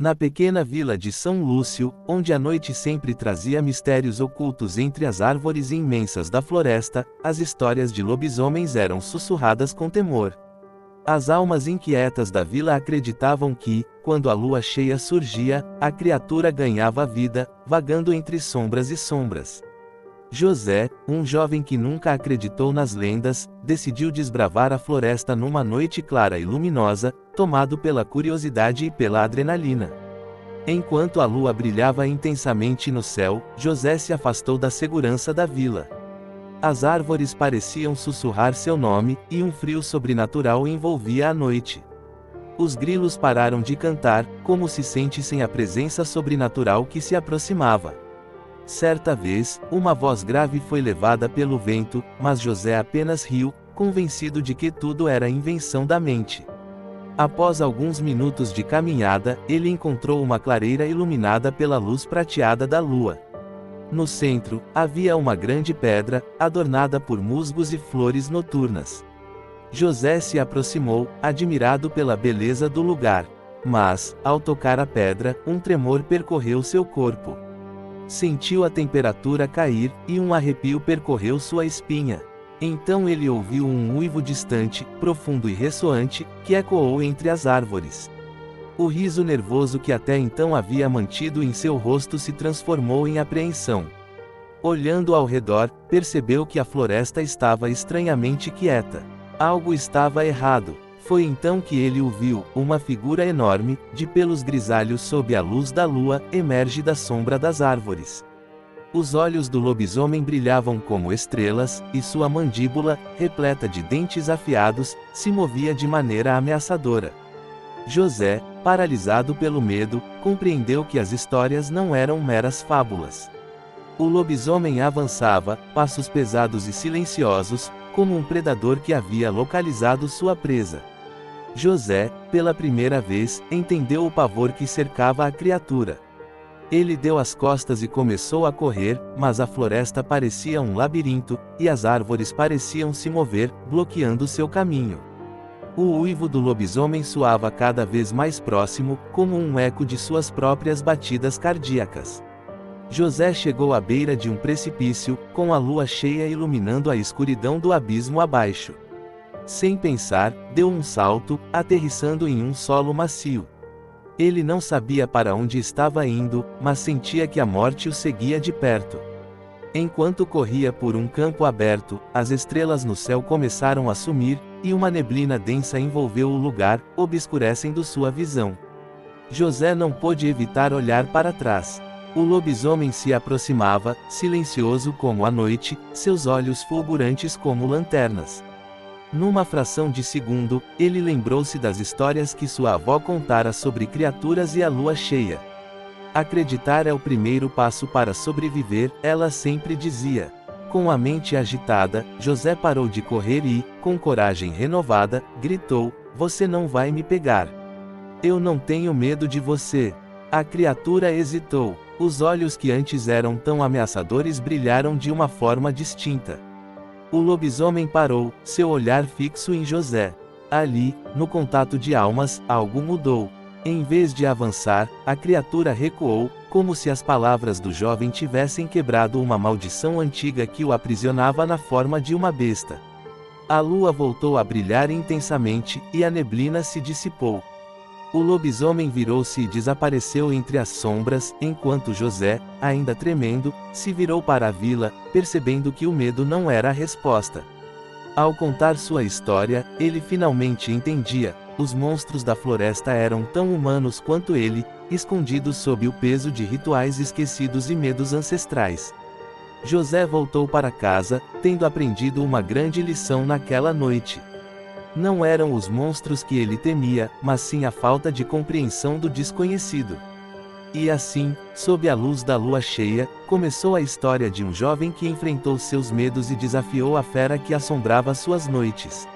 Na pequena vila de São Lúcio, onde a noite sempre trazia mistérios ocultos entre as árvores imensas da floresta, as histórias de lobisomens eram sussurradas com temor. As almas inquietas da vila acreditavam que, quando a lua cheia surgia, a criatura ganhava vida, vagando entre sombras e sombras. José, um jovem que nunca acreditou nas lendas, decidiu desbravar a floresta numa noite clara e luminosa, tomado pela curiosidade e pela adrenalina. Enquanto a lua brilhava intensamente no céu, José se afastou da segurança da vila. As árvores pareciam sussurrar seu nome, e um frio sobrenatural envolvia a noite. Os grilos pararam de cantar, como se sentissem a presença sobrenatural que se aproximava. Certa vez, uma voz grave foi levada pelo vento, mas José apenas riu, convencido de que tudo era invenção da mente. Após alguns minutos de caminhada, ele encontrou uma clareira iluminada pela luz prateada da lua. No centro, havia uma grande pedra, adornada por musgos e flores noturnas. José se aproximou, admirado pela beleza do lugar. Mas, ao tocar a pedra, um tremor percorreu seu corpo. Sentiu a temperatura cair, e um arrepio percorreu sua espinha. Então ele ouviu um uivo distante, profundo e ressoante, que ecoou entre as árvores. O riso nervoso que até então havia mantido em seu rosto se transformou em apreensão. Olhando ao redor, percebeu que a floresta estava estranhamente quieta. Algo estava errado. Foi então que ele o viu, uma figura enorme, de pelos grisalhos sob a luz da lua, emerge da sombra das árvores. Os olhos do lobisomem brilhavam como estrelas, e sua mandíbula, repleta de dentes afiados, se movia de maneira ameaçadora. José, paralisado pelo medo, compreendeu que as histórias não eram meras fábulas. O lobisomem avançava, passos pesados e silenciosos, como um predador que havia localizado sua presa. José, pela primeira vez, entendeu o pavor que cercava a criatura. Ele deu as costas e começou a correr, mas a floresta parecia um labirinto, e as árvores pareciam se mover, bloqueando seu caminho. O uivo do lobisomem soava cada vez mais próximo, como um eco de suas próprias batidas cardíacas. José chegou à beira de um precipício, com a lua cheia iluminando a escuridão do abismo abaixo. Sem pensar, deu um salto, aterrissando em um solo macio. Ele não sabia para onde estava indo, mas sentia que a morte o seguia de perto. Enquanto corria por um campo aberto, as estrelas no céu começaram a sumir, e uma neblina densa envolveu o lugar, obscurecendo sua visão. José não pôde evitar olhar para trás. O lobisomem se aproximava, silencioso como a noite, seus olhos fulgurantes como lanternas. Numa fração de segundo, ele lembrou-se das histórias que sua avó contara sobre criaturas e a lua cheia. Acreditar é o primeiro passo para sobreviver, ela sempre dizia. Com a mente agitada, José parou de correr e, com coragem renovada, gritou: "Você não vai me pegar. Eu não tenho medo de você." A criatura hesitou. Os olhos que antes eram tão ameaçadores brilharam de uma forma distinta. O lobisomem parou, seu olhar fixo em José. Ali, no contato de almas, algo mudou. Em vez de avançar, a criatura recuou, como se as palavras do jovem tivessem quebrado uma maldição antiga que o aprisionava na forma de uma besta. A lua voltou a brilhar intensamente, e a neblina se dissipou. O lobisomem virou-se e desapareceu entre as sombras, enquanto José, ainda tremendo, se virou para a vila, percebendo que o medo não era a resposta. Ao contar sua história, ele finalmente entendia: os monstros da floresta eram tão humanos quanto ele, escondidos sob o peso de rituais esquecidos e medos ancestrais. José voltou para casa, tendo aprendido uma grande lição naquela noite. Não eram os monstros que ele temia, mas sim a falta de compreensão do desconhecido. E assim, sob a luz da lua cheia, começou a história de um jovem que enfrentou seus medos e desafiou a fera que assombrava suas noites.